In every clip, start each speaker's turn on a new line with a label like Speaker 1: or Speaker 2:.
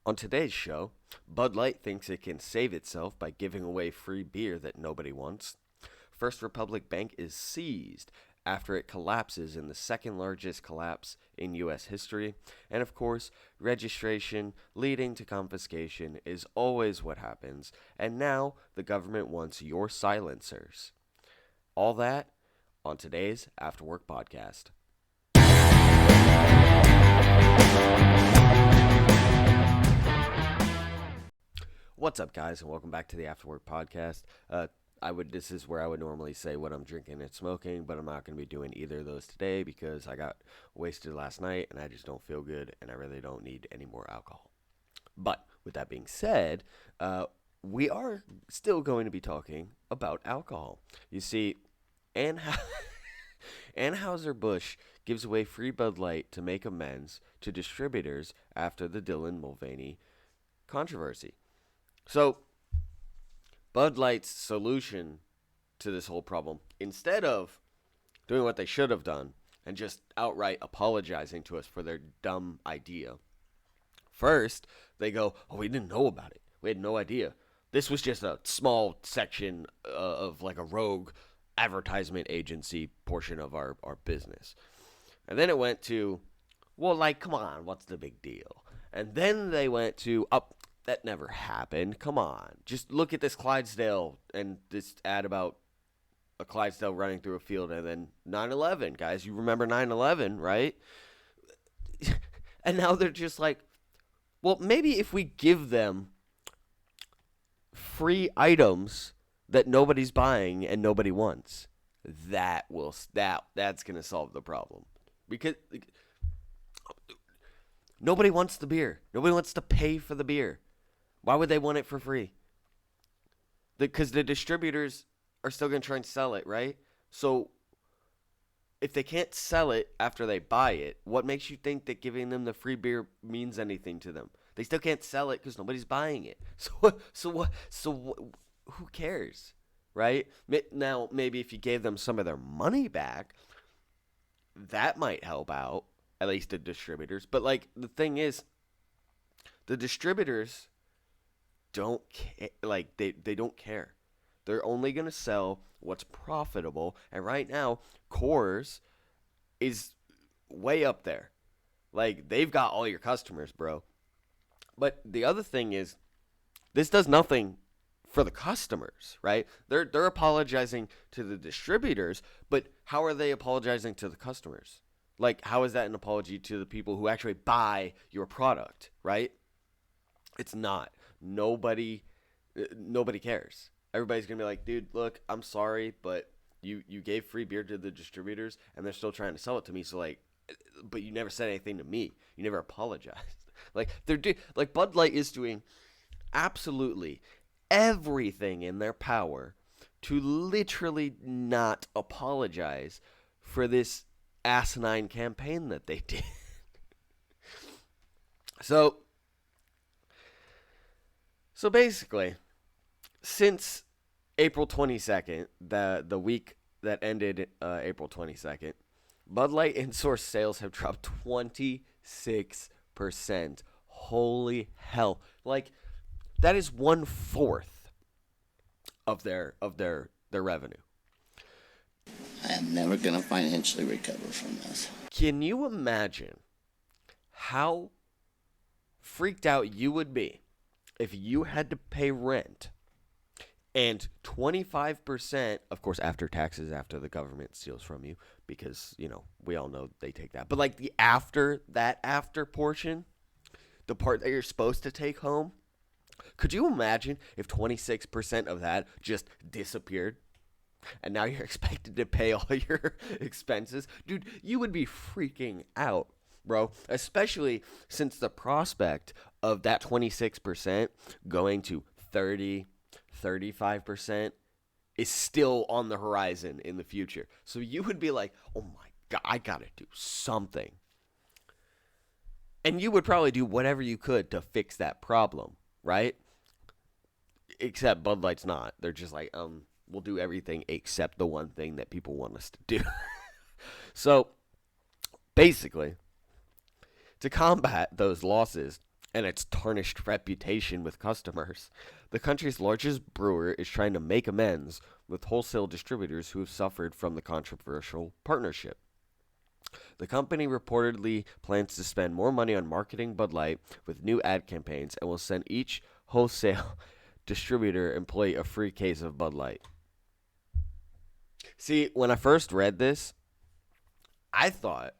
Speaker 1: On today's show, Bud Light thinks it can save itself by giving away free beer that nobody wants. First Republic Bank is seized after it collapses in the second largest collapse in U.S. history. And of course, registration leading to confiscation is always what happens. And now the government wants your silencers. All that on today's AfterWork podcast. What's up, guys, and welcome back to the AfterWork podcast. This is where I would normally say what I'm drinking and smoking, but I'm not going to be doing either of those today because I got wasted last night and I just don't feel good and I really don't need any more alcohol. But with that being said, we are still going to be talking about alcohol. You see, Anheuser-Busch gives away free Bud Light to make amends to distributors after the Dylan Mulvaney controversy. So, Bud Light's solution to this whole problem, instead of doing what they should have done and just outright apologizing to us for their dumb idea, first they go, "Oh, we didn't know about it. We had no idea. This was just a small section of like a rogue advertisement agency portion of our business." And then it went to, "Well, like, come on, what's the big deal?" And then they went to, "Up. That never happened. Come on. Just look at this Clydesdale and this ad about a Clydesdale running through a field and then 9/11. Guys, you remember 9/11, right?" And now they're just like, well, maybe if we give them free items that nobody's buying and nobody wants, that's going to solve the problem. Because nobody wants the beer. Nobody wants to pay for the beer. Why would they want it for free? Because the distributors are still going to try and sell it, right? So if they can't sell it after they buy it, what makes you think that giving them the free beer means anything to them? They still can't sell it because nobody's buying it. So who cares, right? Now, maybe if you gave them some of their money back, that might help out, at least the distributors. But, like, the thing is, the distributors don't care. Like, they don't care. They're only going to sell what's profitable. And right now, Coors is way up there. Like, they've got all your customers, bro. But the other thing is, this does nothing for the customers, right? They're apologizing to the distributors, but how are they apologizing to the customers? Like, how is that an apology to the people who actually buy your product, right? It's not. Nobody cares. Everybody's going to be like, "Dude, look, I'm sorry, but you gave free beer to the distributors and they're still trying to sell it to me. So, like, but you never said anything to me. You never apologized." Like, like Bud Light is doing absolutely everything in their power to literally not apologize for this asinine campaign that they did. So basically, since April 22nd, the week that ended April 22nd, Bud Light in-source sales have dropped 26%. Holy hell. Like, that is 1/4 of their revenue.
Speaker 2: I am never going to financially recover from this.
Speaker 1: Can you imagine how freaked out you would be if you had to pay rent and 25%, of course, after taxes, after the government steals from you, because, you know, we all know they take that. But, like, the after portion, the part that you're supposed to take home, could you imagine if 26% of that just disappeared? And now you're expected to pay all your expenses? Dude, you would be freaking out, bro. Especially since the prospect of that 26% going to 30, 35% is still on the horizon in the future. So you would be like, "Oh my God, I gotta do something." And you would probably do whatever you could to fix that problem, right? Except Bud Light's not. They're just like, we'll do everything except the one thing that people want us to do. So basically, to combat those losses and its tarnished reputation with customers. The country's largest brewer is trying to make amends with wholesale distributors who have suffered from the controversial partnership. The company reportedly plans to spend more money on marketing Bud Light with new ad campaigns and will send each wholesale distributor employee a free case of Bud Light. See, when I first read this, I thought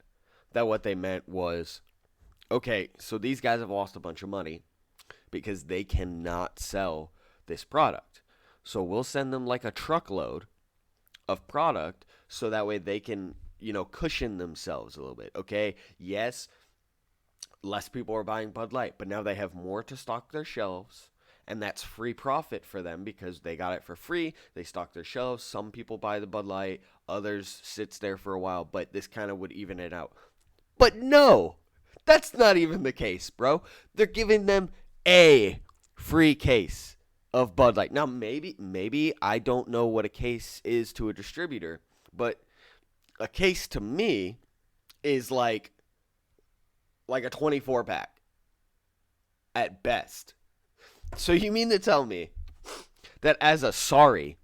Speaker 1: that what they meant was, okay, so these guys have lost a bunch of money because they cannot sell this product. So we'll send them like a truckload of product so that way they can, cushion themselves a little bit. Okay, yes, less people are buying Bud Light, but now they have more to stock their shelves. And that's free profit for them because they got it for free. They stock their shelves. Some people buy the Bud Light, others sits there for a while, but this kind of would even it out. But no, that's not even the case, bro. They're giving them a free case of Bud Light. Now, maybe I don't know what a case is to a distributor, but a case to me is like a 24 pack at best. So you mean to tell me that as a sorry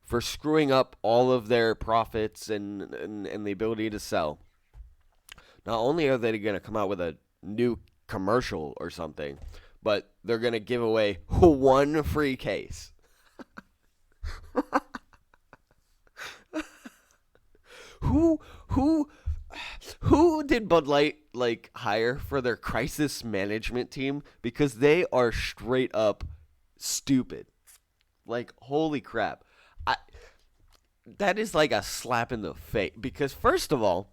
Speaker 1: for screwing up all of their profits and the ability to sell, not only are they going to come out with a new commercial or something, but they're going to give away one free case. Who did Bud Light hire for their crisis management team? Because they are straight up stupid. Like, holy crap. That is like a slap in the face. Because first of all,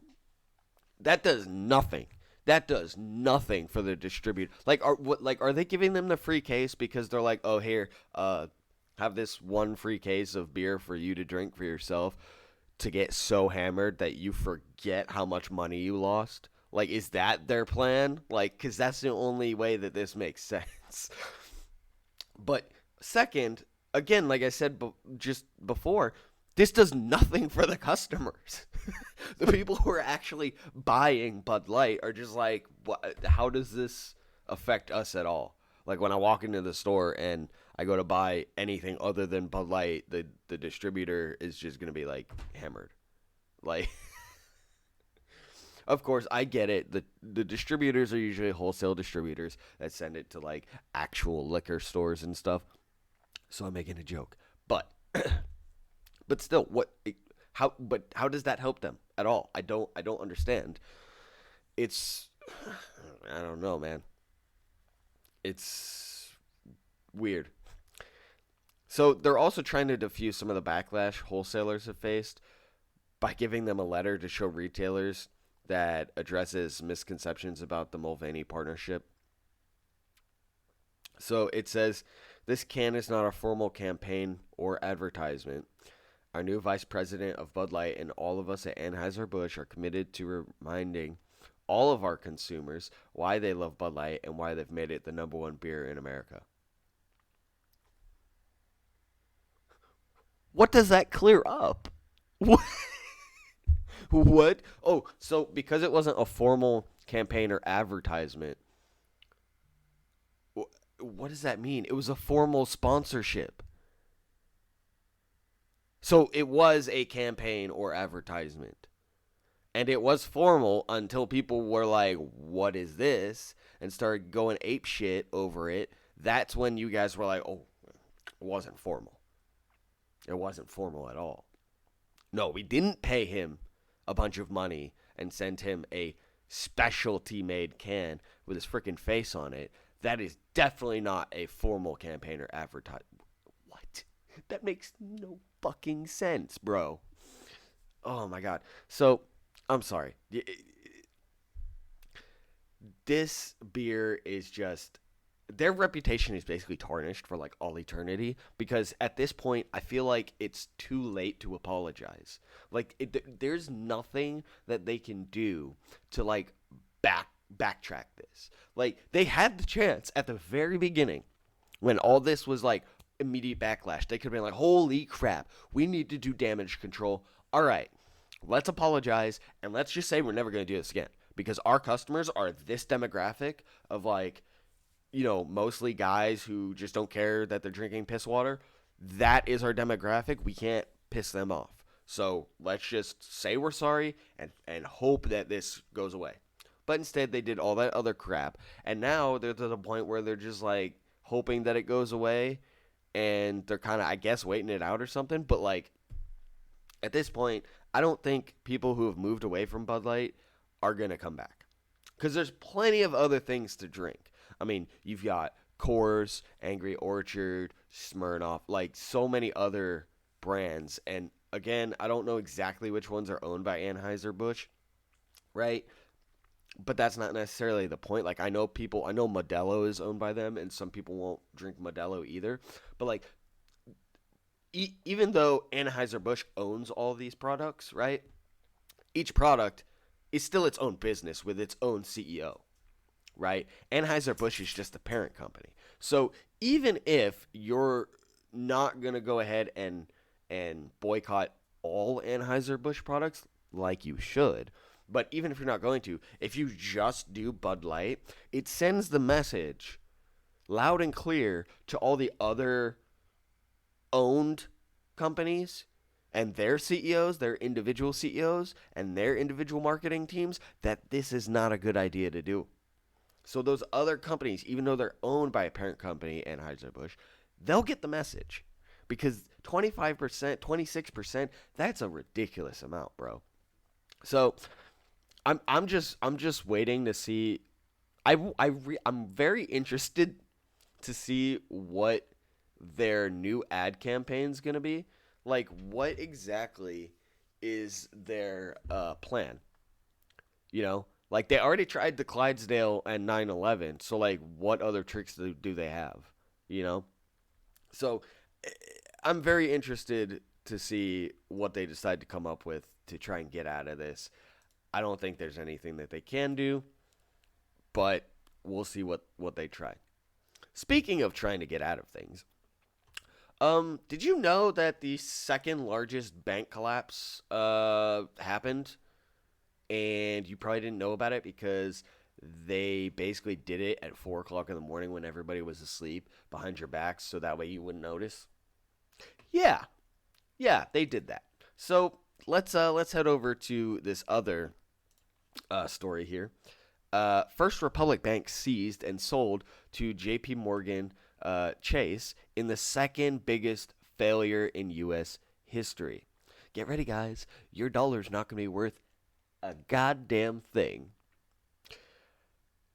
Speaker 1: that does nothing. That does nothing for the distributor. Are they giving them the free case because they're like, oh, here, have this one free case of beer for you to drink for yourself to get so hammered that you forget how much money you lost? Like, is that their plan? Like, because that's the only way that this makes sense. But second, again, like I said just before, this does nothing for the customers. The people who are actually buying Bud Light are just like, what? How does this affect us at all? Like, when I walk into the store and I go to buy anything other than Bud Light, the distributor is just going to be, like, hammered. Like, of course, I get it. The distributors are usually wholesale distributors that send it to, like, actual liquor stores and stuff. So I'm making a joke. But still, how does that help them at all? I don't understand. It's, I don't know, man. It's weird. So they're also trying to diffuse some of the backlash wholesalers have faced by giving them a letter to show retailers that addresses misconceptions about the Mulvaney partnership. So it says, this can is not a formal campaign or advertisement. Our new vice president of Bud Light and all of us at Anheuser-Busch are committed to reminding all of our consumers why they love Bud Light and why they've made it the number one beer in America. What does that clear up? What? Oh, so because it wasn't a formal campaign or advertisement, what does that mean? It was a formal sponsorship. So it was a campaign or advertisement. And it was formal until people were like, what is this? And started going ape shit over it. That's when you guys were like, oh, it wasn't formal. It wasn't formal at all. No, we didn't pay him a bunch of money and send him a specialty made can with his freaking face on it. That is definitely not a formal campaign or advertisement. What? That makes no fucking sense, bro. Oh my god. So, I'm sorry. This beer is just, their reputation is basically tarnished for like all eternity, because at this point I feel like it's too late to apologize. Like there's nothing that they can do to like backtrack this. Like, they had the chance at the very beginning when all this was like immediate backlash. They could have been like, holy crap, we need to do damage control. All right, let's apologize and let's just say we're never going to do this again. because our customers are this demographic of like, mostly guys who just don't care that they're drinking piss water. That is our demographic. We can't piss them off. So let's just say we're sorry and hope that this goes away. But instead, they did all that other crap. And now they're to the point where they're just like hoping that it goes away. And they're kind of, I guess, waiting it out or something. But like at this point, I don't think people who have moved away from Bud Light are going to come back. Because there's plenty of other things to drink. I mean, you've got Coors, Angry Orchard, Smirnoff, like so many other brands. And again, I don't know exactly which ones are owned by Anheuser-Busch, right? But that's not necessarily the point. Like I know Modelo is owned by them, and some people won't drink Modelo either. But like, even though Anheuser-Busch owns all these products, right? Each product is still its own business with its own CEO, right? Anheuser-Busch is just the parent company. So even if you're not going to go ahead and boycott all Anheuser-Busch products like you should, but even if you're not going to, if you just do Bud Light, it sends the message loud and clear to all the other owned companies and their CEOs, their individual CEOs, and their individual marketing teams that this is not a good idea to do. So those other companies, even though they're owned by a parent company, Anheuser-Busch, they'll get the message. Because 25%, 26%, that's a ridiculous amount, bro. So I'm just waiting to see. I'm very interested to see what their new ad campaign's gonna be. Like, what exactly is their plan? Like they already tried the Clydesdale and 9/11. So like, what other tricks do they have? You know. So I'm very interested to see what they decide to come up with to try and get out of this. I don't think there's anything that they can do, but we'll see what they try. Speaking of trying to get out of things, did you know that the second largest bank collapse happened, and you probably didn't know about it because they basically did it at 4 o'clock in the morning when everybody was asleep behind your back, so that way you wouldn't notice. Yeah, yeah, they did that. So let's head over to this other story here. First Republic Bank seized and sold to J.P. Morgan Chase in the second biggest failure in U.S. history. Get ready, guys. Your dollar's not going to be worth a goddamn thing.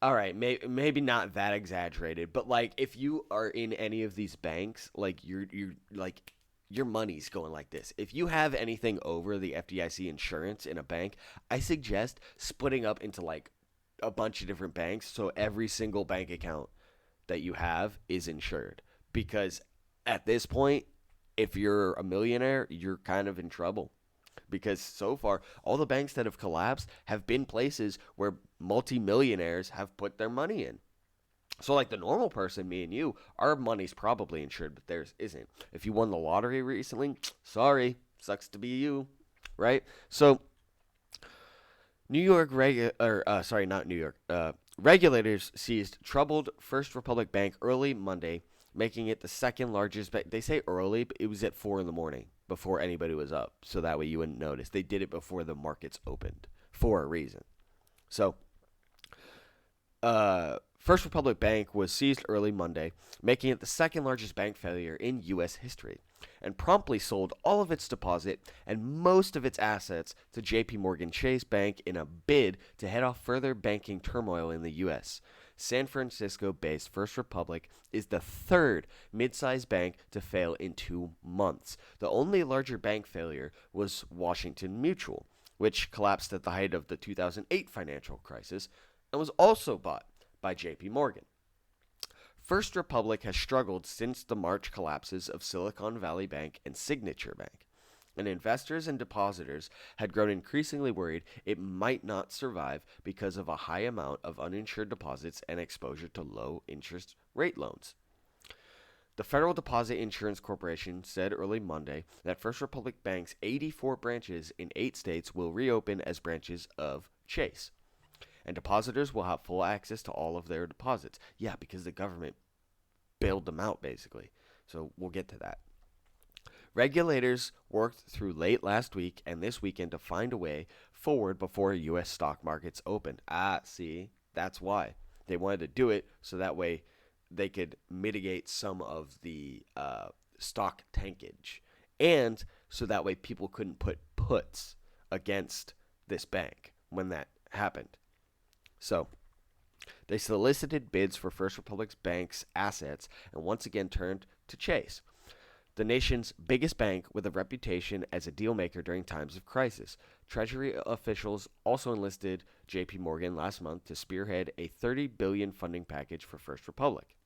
Speaker 1: All right, maybe not that exaggerated, but like if you are in any of these banks, like you're like your money's going like this. If you have anything over the FDIC insurance in a bank, I suggest splitting up into like a bunch of different banks so every single bank account that you have is insured. Because at this point, if you're a millionaire, you're kind of in trouble. Because so far, all the banks that have collapsed have been places where multimillionaires have put their money in. So, like the normal person, me and you, our money's probably insured, but theirs isn't. If you won the lottery recently, sorry, sucks to be you, right? So, New York not New York. Regulators seized troubled First Republic Bank early Monday, making it the second largest bank. They say early, but it was at 4 in the morning before anybody was up, so that way you wouldn't notice. They did it before the markets opened for a reason. So, First Republic Bank was seized early Monday, making it the second largest bank failure in U.S. history, and promptly sold all of its deposit and most of its assets to J.P. Morgan Chase Bank in a bid to head off further banking turmoil in the U.S. San Francisco-based First Republic is the third mid-sized bank to fail in 2 months. The only larger bank failure was Washington Mutual, which collapsed at the height of the 2008 financial crisis and was also bought by JP Morgan. First Republic has struggled since the March collapses of Silicon Valley Bank and Signature Bank, and investors and depositors had grown increasingly worried it might not survive because of a high amount of uninsured deposits and exposure to low interest rate loans. The Federal Deposit Insurance Corporation said early Monday that First Republic Bank's 84 branches in 8 states will reopen as branches of Chase. And depositors will have full access to all of their deposits. Yeah, because the government bailed them out, basically. So we'll get to that. Regulators worked through late last week and this weekend to find a way forward before U.S. stock markets opened. See, that's why. They wanted to do it so that way they could mitigate some of the stock tankage. And so that way people couldn't put puts against this bank when that happened. So they solicited bids for First Republic's bank's assets and once again turned to Chase, the nation's biggest bank with a reputation as a deal maker during times of crisis. Treasury officials also enlisted J.P. Morgan last month to spearhead a $30 billion funding package for First Republic.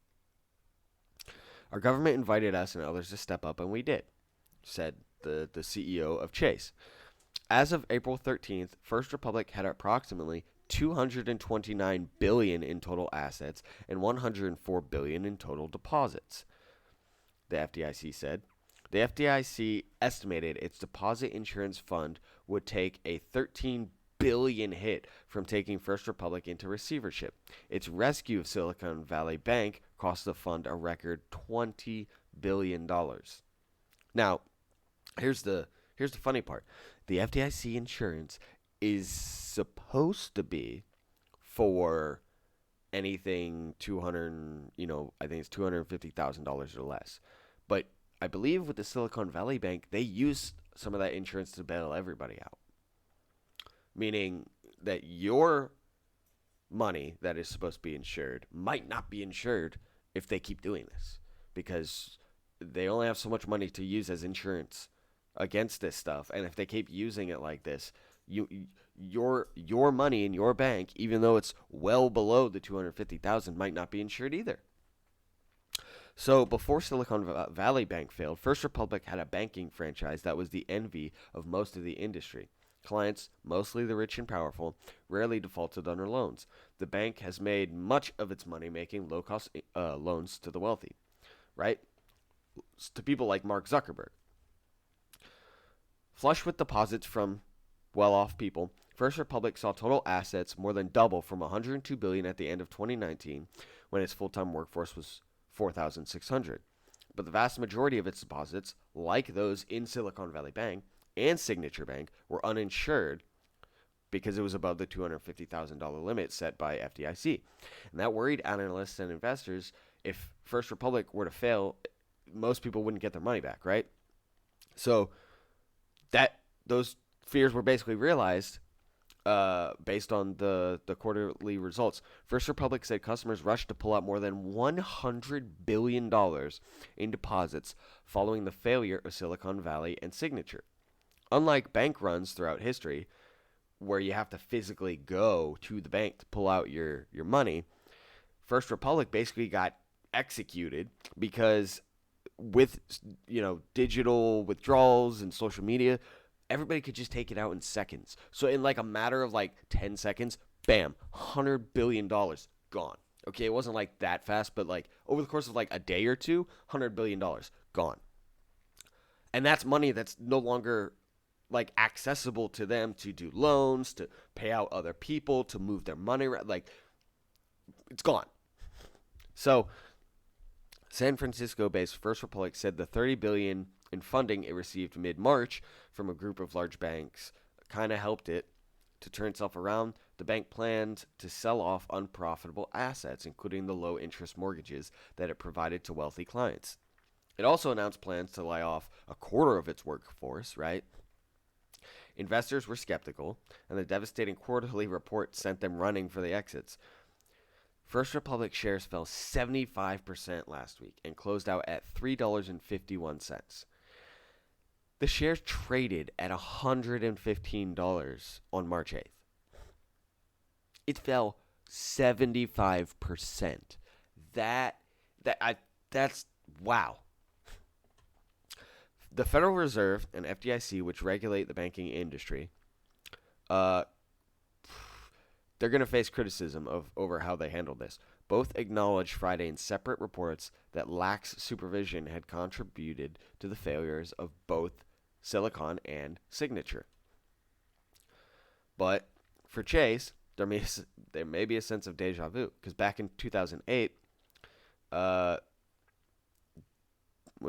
Speaker 1: Our government invited us and others to step up, and we did, said the CEO of Chase. As of April 13th, First Republic had approximately $229 billion in total assets and $104 billion in total deposits, the FDIC said. The FDIC estimated its deposit insurance fund would take a $13 billion hit from taking First Republic into receivership. Its rescue of Silicon Valley Bank cost the fund a record $20 billion. Now, here's the funny part. The FDIC insurance is supposed to be for anything I think it's $250,000 or less. But I believe with the Silicon Valley Bank, they use some of that insurance to bail everybody out. Meaning that your money that is supposed to be insured might not be insured if they keep doing this, because they only have so much money to use as insurance against this stuff. And if they keep using it like this, your money in your bank, even though it's well below the $250,000, might not be insured either. So before Silicon Valley Bank failed, First Republic had a banking franchise that was the envy of most of the industry. Clients, mostly the rich and powerful, rarely defaulted on their loans. The bank has made much of its money making low-cost loans to the wealthy, right? To people like Mark Zuckerberg. Flush with deposits from well-off people, First Republic saw total assets more than double from $102 billion at the end of 2019, when its full-time workforce was 4,600. But the vast majority of its deposits, like those in Silicon Valley Bank and Signature Bank, were uninsured because it was above the $250,000 limit set by FDIC. And that worried analysts and investors. If First Republic were to fail, most people wouldn't get their money back, right? So those fears were basically realized based on the quarterly results. First Republic said customers rushed to pull out more than $100 billion in deposits following the failure of Silicon Valley and Signature. Unlike bank runs throughout history, where you have to physically go to the bank to pull out your money, First Republic basically got executed because with digital withdrawals and social media, everybody could just take it out in seconds. So in like a matter of like 10 seconds, bam, $100 billion gone. Okay, it wasn't like that fast, but like over the course of like a day or two, $100 billion gone. And that's money that's no longer like accessible to them to do loans, to pay out other people, to move their money. Like it's gone. So San Francisco-based First Republic said the $30 billion in funding it received mid-March from a group of large banks kind of helped it to turn itself around. The bank planned to sell off unprofitable assets, including the low-interest mortgages that it provided to wealthy clients. It also announced plans to lay off a quarter of its workforce, right? Investors were skeptical, and the devastating quarterly report sent them running for the exits. First Republic shares fell 75% last week and closed out at $3.51. The shares traded at $115 on March 8th. It fell 75%. That's wow. The Federal Reserve and FDIC, which regulate the banking industry, they're going to face criticism over how they handled this. Both acknowledged Friday in separate reports that lax supervision had contributed to the failures of both Silicon and Signature. But for Chase, there may be a sense of deja vu because back in 2008, uh,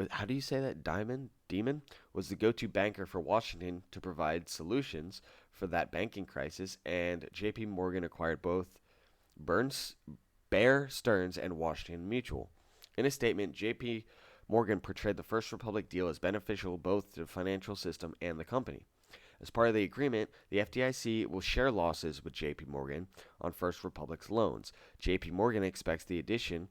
Speaker 1: how do you say that? Demon was the go-to banker for Washington to provide solutions for that banking crisis, and J.P. Morgan acquired both Burns, Bear Stearns and Washington Mutual. In a statement, J.P. Morgan portrayed the First Republic deal as beneficial both to the financial system and the company. As part of the agreement, the FDIC will share losses with J.P. Morgan on First Republic's loans. J.P. Morgan expects the addition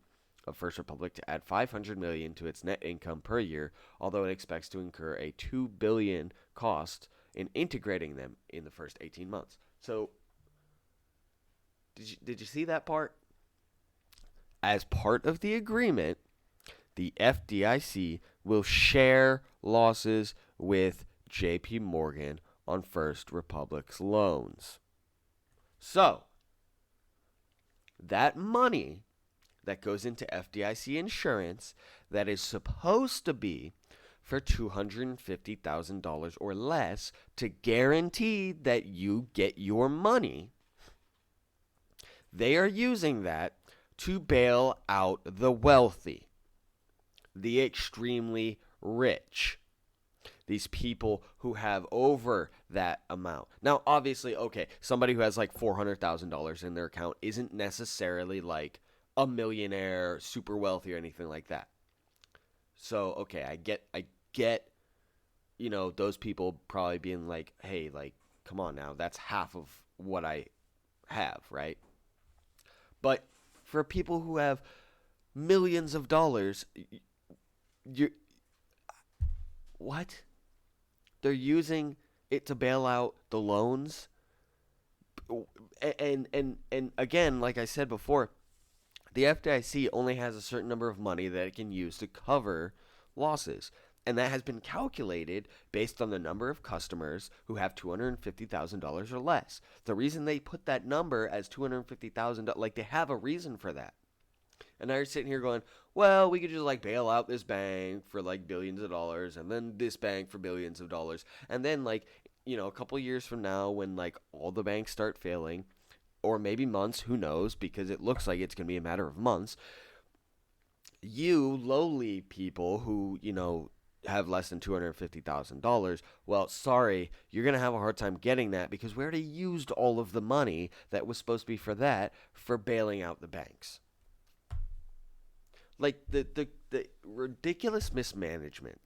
Speaker 1: of First Republic to add $500 million to its net income per year, although it expects to incur a $2 billion cost in integrating them in the first 18 months. So, did you see that part? As part of the agreement, the FDIC will share losses with J.P. Morgan on First Republic's loans. So, that money that goes into FDIC insurance that is supposed to be for $250,000 or less to guarantee that you get your money, they are using that to bail out the wealthy, the extremely rich. These people who have over that amount. Now, obviously, okay, somebody who has like $400,000 in their account isn't necessarily like a millionaire, super wealthy, or anything like that. So, okay, I get, those people probably being like, hey, like, come on now, that's half of what I have, right? But for people who have millions of dollars, you're, what? They're using it to bail out the loans. And again, like I said before, the FDIC only has a certain number of money that it can use to cover losses. And that has been calculated based on the number of customers who have $250,000 or less. The reason they put that number as $250,000, like they have a reason for that. And now you're sitting here going, well, we could just like bail out this bank for like billions of dollars and then this bank for billions of dollars. And then like, a couple years from now when like all the banks start failing, or maybe months, who knows, because it looks like it's going to be a matter of months, you lowly people who, have less than $250,000, well, sorry, you're going to have a hard time getting that because we already used all of the money that was supposed to be for that for bailing out the banks. Like the ridiculous mismanagement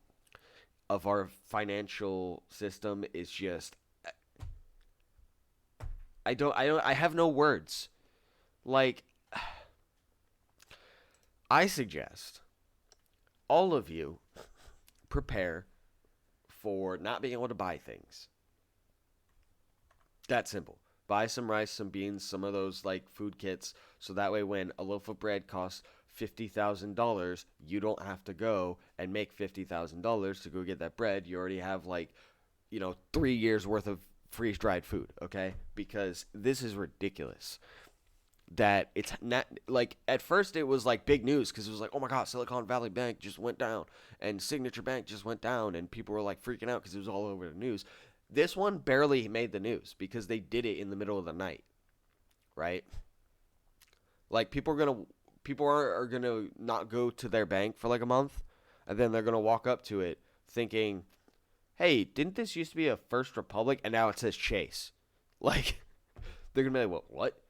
Speaker 1: of our financial system is just I have no words. Like I suggest all of you prepare for not being able to buy things. That simple. Buy some rice, some beans, some of those like food kits, so that way when a loaf of bread costs $50,000, you don't have to go and make $50,000 to go get that bread. You already have 3 years worth of freeze-dried food, okay? Because this is ridiculous. That it's not like at first it was like big news because it was like, oh my god, Silicon Valley Bank just went down and Signature Bank just went down and people were like freaking out because it was all over the news. This one barely made the news because they did it in the middle of the night, right? Like people are gonna not go to their bank for like a month, and then they're gonna walk up to it thinking, hey, didn't this used to be a First Republic and now it says Chase? Like they're gonna be like, what?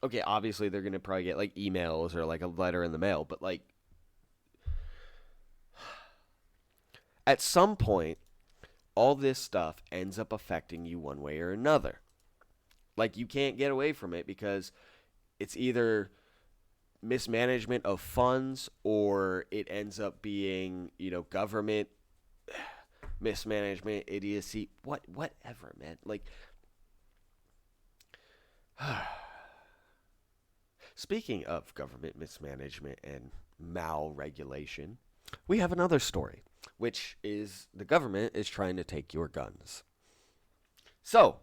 Speaker 1: Okay, obviously they're gonna probably get like emails or like a letter in the mail, but like at some point, all this stuff ends up affecting you one way or another. Like you can't get away from it because it's either mismanagement of funds or it ends up being, government mismanagement, idiocy, whatever, man. Like speaking of government mismanagement and mal-regulation, we have another story, which is the government is trying to take your guns. So,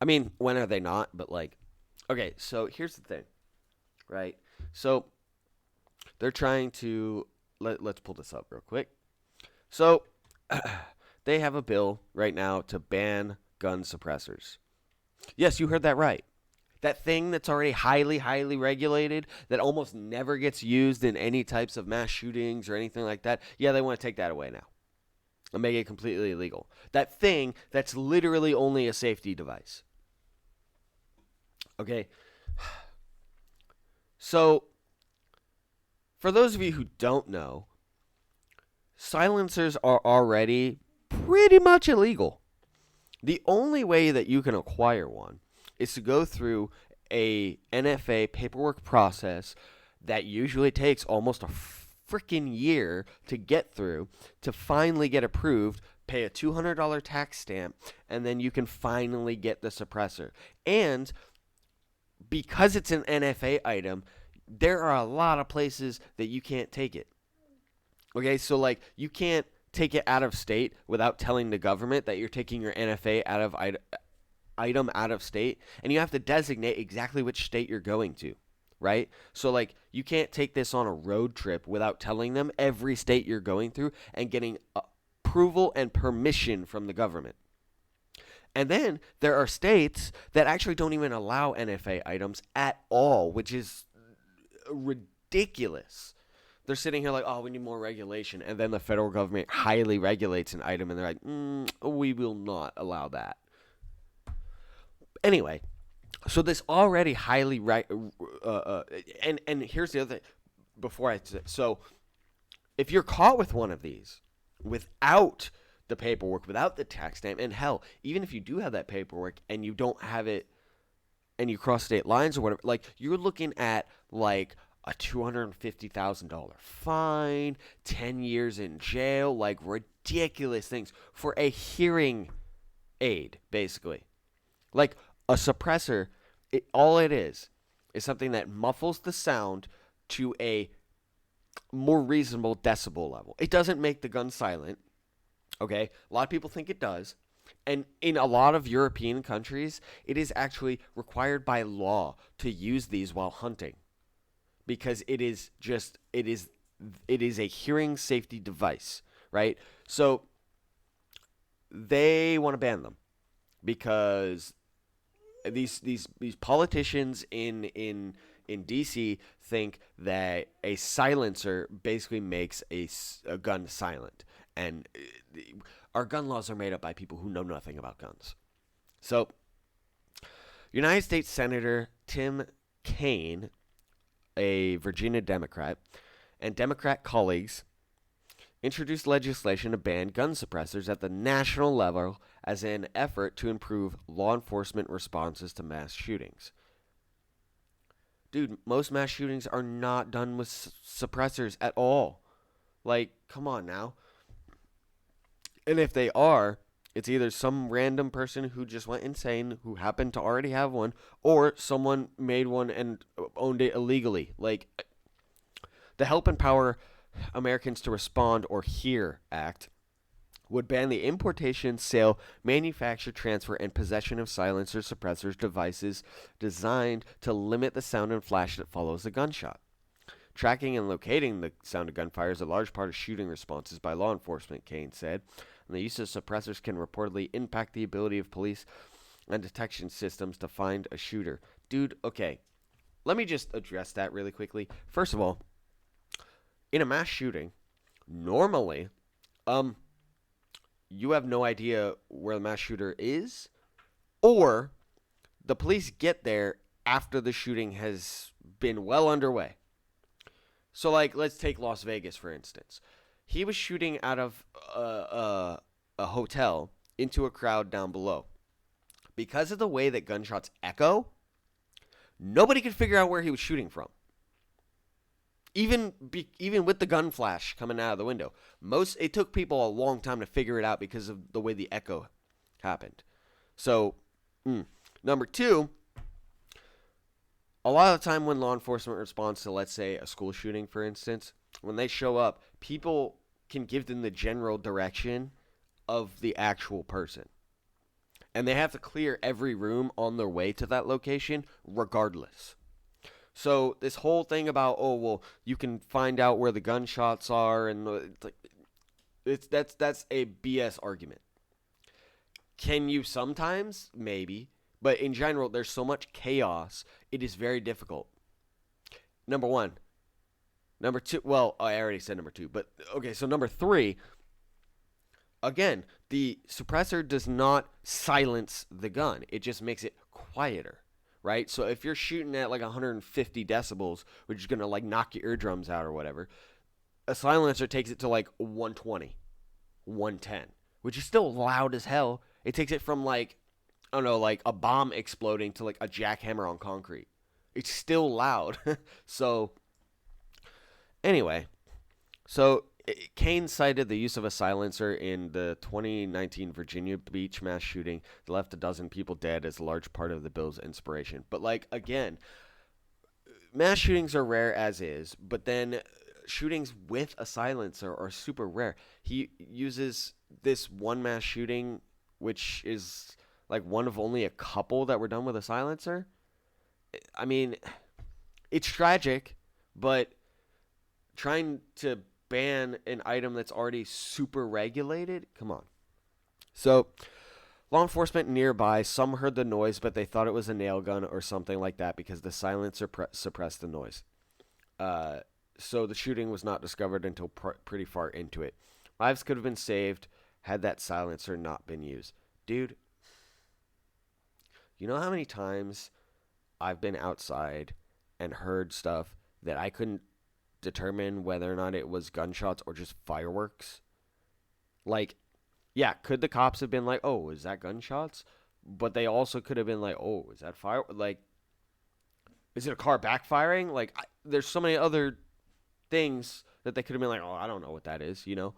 Speaker 1: I mean, when are they not? But okay, so here's the thing, right? So, they're trying to, let's pull this up real quick. So, they have a bill right now to ban gun suppressors. Yes, you heard that right. That thing that's already highly, highly regulated, that almost never gets used in any types of mass shootings or anything like that. Yeah, they want to take that away now and make it completely illegal. That thing that's literally only a safety device. Okay. So, for those of you who don't know, silencers are already pretty much illegal. The only way that you can acquire one is to go through a NFA paperwork process that usually takes almost a freaking year to get through to finally get approved, pay a $200 tax stamp, and then you can finally get the suppressor. And because it's an NFA item, there are a lot of places that you can't take it. Okay, so like you can't take it out of state without telling the government that you're taking your NFA item out of state, and you have to designate exactly which state you're going to, right? So like you can't take this on a road trip without telling them every state you're going through and getting approval and permission from the government. And then there are states that actually don't even allow NFA items at all, which is ridiculous. They're sitting here like, oh, we need more regulation. And then the federal government highly regulates an item, and they're like, we will not allow that. Anyway, so this already highly and here's the other thing before I say, so if you're caught with one of these without the paperwork, without the tax stamp, and hell, even if you do have that paperwork and you don't have it and you cross state lines or whatever, like you're looking at like a $250,000 fine, 10 years in jail, like ridiculous things for a hearing aid, basically. Like a suppressor, all it is something that muffles the sound to a more reasonable decibel level. It doesn't make the gun silent. Okay, a lot of people think it does. And in a lot of European countries, it is actually required by law to use these while hunting, because it is a hearing safety device, right? So they want to ban them because these politicians in DC think that a silencer basically makes a gun silent, and our gun laws are made up by people who know nothing about guns. So, United States Senator Tim Kaine, a Virginia Democrat, and Democrat colleagues introduced legislation to ban gun suppressors at the national level as an effort to improve law enforcement responses to mass shootings. Dude, most mass shootings are not done with suppressors at all. Like, come on now. And if they are, it's either some random person who just went insane who happened to already have one, or someone made one and owned it illegally. Like, the Help Empower Americans to Respond or HEAR Act would ban the importation, sale, manufacture, transfer, and possession of silencers, suppressors, devices designed to limit the sound and flash that follows a gunshot. Tracking and locating the sound of gunfire is a large part of shooting responses by law enforcement, Kaine said, and the use of suppressors can reportedly impact the ability of police and detection systems to find a shooter. Dude, okay, let me just address that really quickly. First of all, in a mass shooting, normally, you have no idea where the mass shooter is, or the police get there after the shooting has been well underway. So, like, let's take Las Vegas, for instance. He was shooting out of a hotel into a crowd down below. Because of the way that gunshots echo, nobody could figure out where he was shooting from. Even with the gun flash coming out of the window, it took people a long time to figure it out because of the way the echo happened. So, number two, a lot of the time when law enforcement responds to, let's say, a school shooting, for instance, when they show up, people can give them the general direction of the actual person. And they have to clear every room on their way to that location regardless. So this whole thing about, oh, well, you can find out where the gunshots are, and that's a BS argument. Can you sometimes? Maybe. But in general, there's so much chaos, it is very difficult. Number one. Number two, well, I already said number two, but okay, so number three, again, the suppressor does not silence the gun, it just makes it quieter, right? So if you're shooting at like 150 decibels, which is going to like knock your eardrums out or whatever, a silencer takes it to like 120, 110, which is still loud as hell. It takes it from like, I don't know, like a bomb exploding to like a jackhammer on concrete. It's still loud. So, anyway, so Kane cited the use of a silencer in the 2019 Virginia Beach mass shooting that left a dozen people dead as a large part of the bill's inspiration. But, like, again, mass shootings are rare as is, but then shootings with a silencer are super rare. He uses this one mass shooting, which is like one of only a couple that were done with a silencer. I mean, it's tragic, but trying to ban an item that's already super regulated, come on. So, law enforcement nearby, some heard the noise, but they thought it was a nail gun or something like that because the silencer suppressed the noise. So the shooting was not discovered until pretty far into it. Lives could have been saved had that silencer not been used. Dude, you know how many times I've been outside and heard stuff that I couldn't determine whether or not it was gunshots or just fireworks? Like, yeah, could the cops have been like, "Oh, is that gunshots?" But they also could have been like, "Oh, is that fire? Like, is it a car backfiring?" Like, there's so many other things that they could have been like, "Oh, I don't know what that is," you know?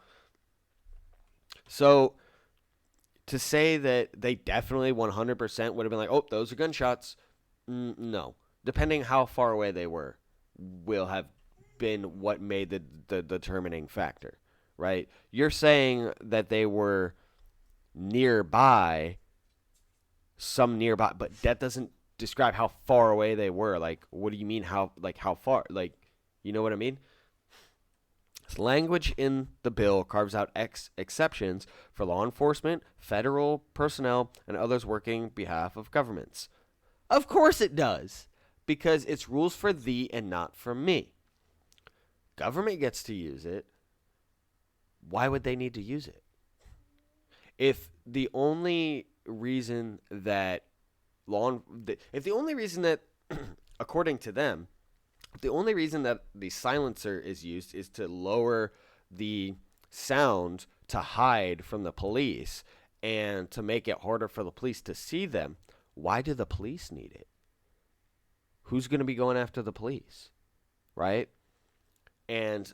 Speaker 1: So to say that they definitely 100% would have been like, "Oh, those are gunshots," no. Depending how far away they were, will have been what made the determining factor, right? You're saying that they were nearby, some nearby, but that doesn't describe how far away they were. Like, what do you mean how far? Like, you know what I mean? Language in the bill carves out exceptions for law enforcement, federal personnel, and others working behalf of governments. Of course it does, because it's rules for thee and not for me. Government gets to use it. Why would they need to use it? If the only reason that if the only reason that, according to them, the only reason that the silencer is used is to lower the sound to hide from the police and to make it harder for the police to see them, why do the police need it? Who's going to be going after the police, right? And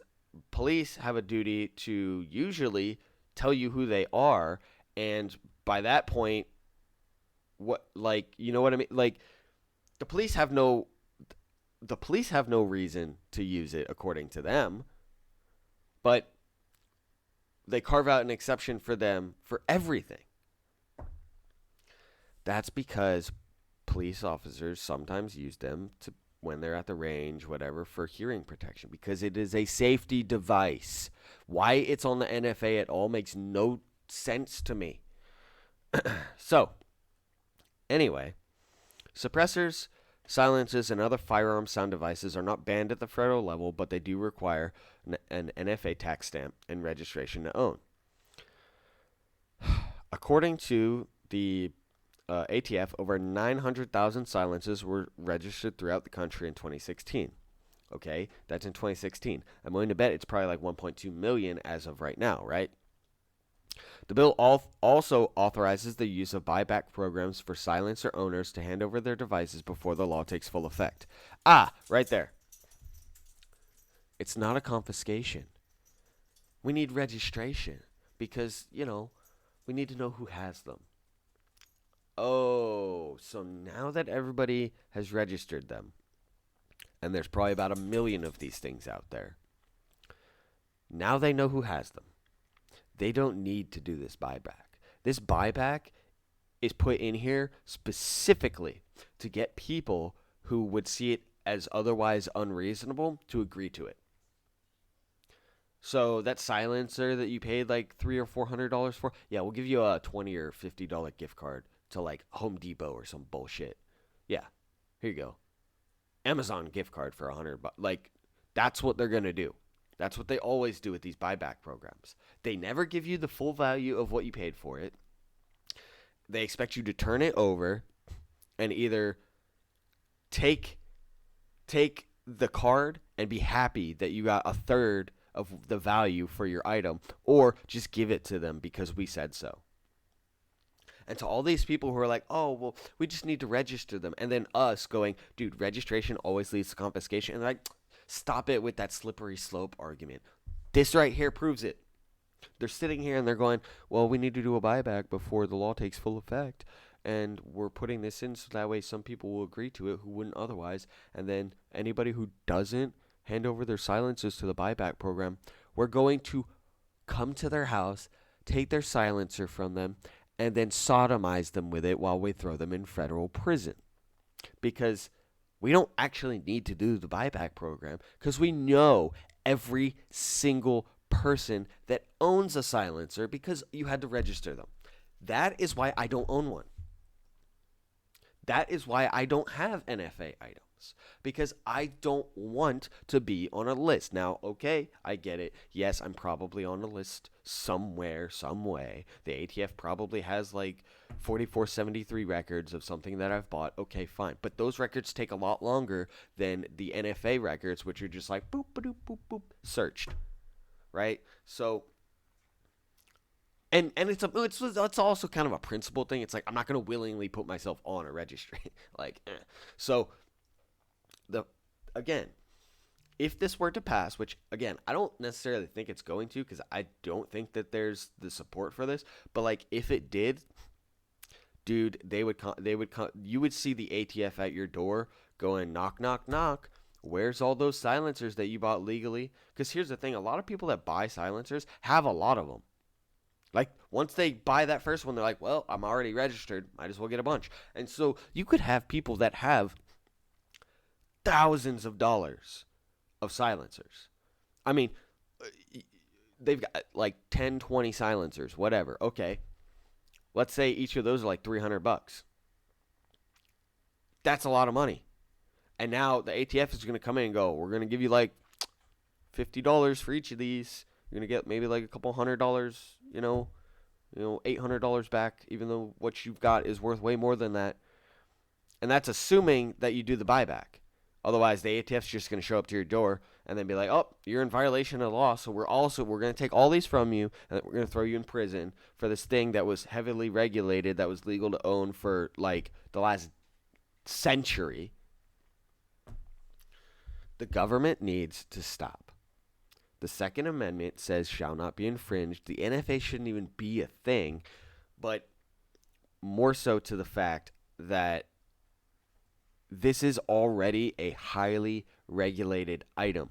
Speaker 1: police have a duty to usually tell you who they are, and by that point, what, like, you know what I mean? Like, the police have no reason to use it according to them, but they carve out an exception for them for everything. That's because police officers sometimes use them to, when they're at the range, whatever, for hearing protection, because it is a safety device. Why it's on the NFA at all makes no sense to me. So, anyway, suppressors, silencers, and other firearm sound devices are not banned at the federal level, but they do require an NFA tax stamp and registration to own. According to the ATF, over 900,000 silencers were registered throughout the country in 2016. Okay, that's in 2016. I'm willing to bet it's probably like 1.2 million as of right now, right? The bill also authorizes the use of buyback programs for silencer owners to hand over their devices before the law takes full effect. Ah, right there. It's not a confiscation. We need registration because, we need to know who has them. Oh, so now that everybody has registered them, and there's probably about 1 million of these things out there, now they know who has them. They don't need to do this buyback. This buyback is put in here specifically to get people who would see it as otherwise unreasonable to agree to it. So that silencer that you paid like $300 or $400 for, yeah, we'll give you a $20 or $50 gift card to like Home Depot or some bullshit. Yeah, here you go. Amazon gift card for $100. Like, that's what they're gonna do. That's what they always do with these buyback programs. They never give you the full value of what you paid for it. They expect you to turn it over and either take the card and be happy that you got a third of the value for your item, or just give it to them because we said so. And to all these people who are like, oh, well, we just need to register them. And then us going, dude, registration always leads to confiscation. And they're like, stop it with that slippery slope argument. This right here proves it. They're sitting here and they're going, well, we need to do a buyback before the law takes full effect. And we're putting this in so that way some people will agree to it who wouldn't otherwise. And then anybody who doesn't hand over their silencers to the buyback program, we're going to come to their house, take their silencer from them, and then sodomize them with it while we throw them in federal prison. Because we don't actually need to do the buyback program because we know every single person that owns a silencer because you had to register them. That is why I don't own one. That is why I don't have NFA items. Because I don't want to be on a list. Now, okay, I get it. Yes, I'm probably on a list somewhere, some way. The ATF probably has like 4473 records of something that I've bought. Okay, fine. But those records take a lot longer than the NFA records, which are just like boop, boop, boop, boop, searched. Right? So, and it's also kind of a principle thing. It's like I'm not going to willingly put myself on a registry. Like, So, again, if this were to pass, which again I don't necessarily think it's going to, because I don't think that there's the support for this, but like if it did, dude, you would see the ATF at your door going knock knock knock. Where's all those silencers that you bought legally? Because here's the thing: a lot of people that buy silencers have a lot of them. Like, once they buy that first one, they're like, well, I'm already registered. Might as well get a bunch. And so you could have people that have thousands of dollars of silencers. I mean, they've got like 10, 20 silencers, whatever. Okay. Let's say each of those are like $300. That's a lot of money. And now the ATF is going to come in and go, we're going to give you like $50 for each of these. You're going to get maybe like a couple $100, $800 back, even though what you've got is worth way more than that. And that's assuming that you do the buyback. Otherwise, the ATF's just going to show up to your door and then be like, oh, you're in violation of the law, so we're going to take all these from you, and we're going to throw you in prison for this thing that was heavily regulated, that was legal to own for, like, the last century. The government needs to stop. The Second Amendment says shall not be infringed. The NFA shouldn't even be a thing, but more so to the fact that this is already a highly regulated item.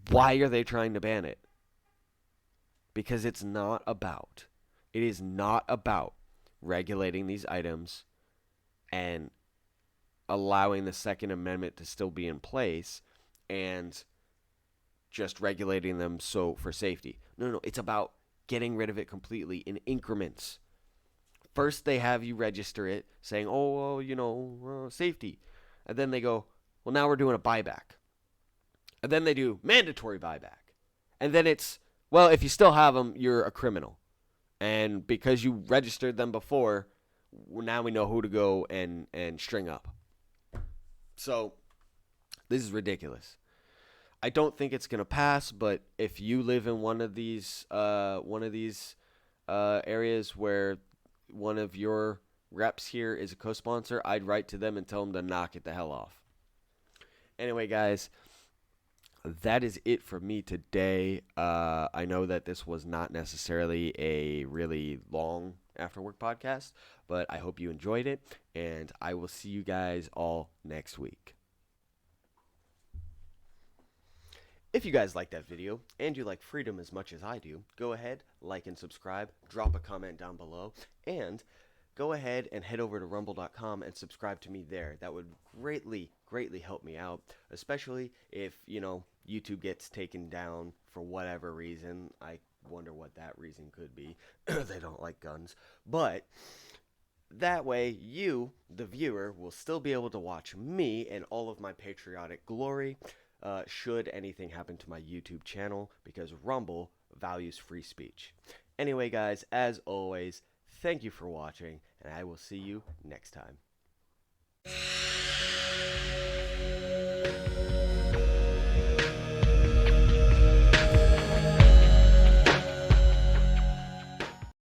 Speaker 1: Why are they trying to ban it? Because it is not about regulating these items and allowing the Second Amendment to still be in place and just regulating them for safety. No, it's about getting rid of it completely in increments. First, they have you register it, saying, oh, well, safety. And then they go, well, now we're doing a buyback. And then they do mandatory buyback. And then it's, well, if you still have them, you're a criminal. And because you registered them before, now we know who to go and string up. So, this is ridiculous. I don't think it's going to pass, but if you live in one of these areas where one of your reps here is a co-sponsor, I'd write to them and tell them to knock it the hell off. Anyway, guys, that is it for me today. I know that this was not necessarily a really long AfterWork podcast, but I hope you enjoyed it, and I will see you guys all next week. If you guys like that video and you like freedom as much as I do, go ahead, like and subscribe, drop a comment down below, and go ahead and head over to rumble.com and subscribe to me there. That would greatly help me out, especially if, YouTube gets taken down for whatever reason. I wonder what that reason could be. They don't like guns. But that way, you, the viewer, will still be able to watch me and all of my patriotic glory should anything happen to my YouTube channel, because Rumble values free speech. Anyway, guys, as always, thank you for watching, and I will see you next time.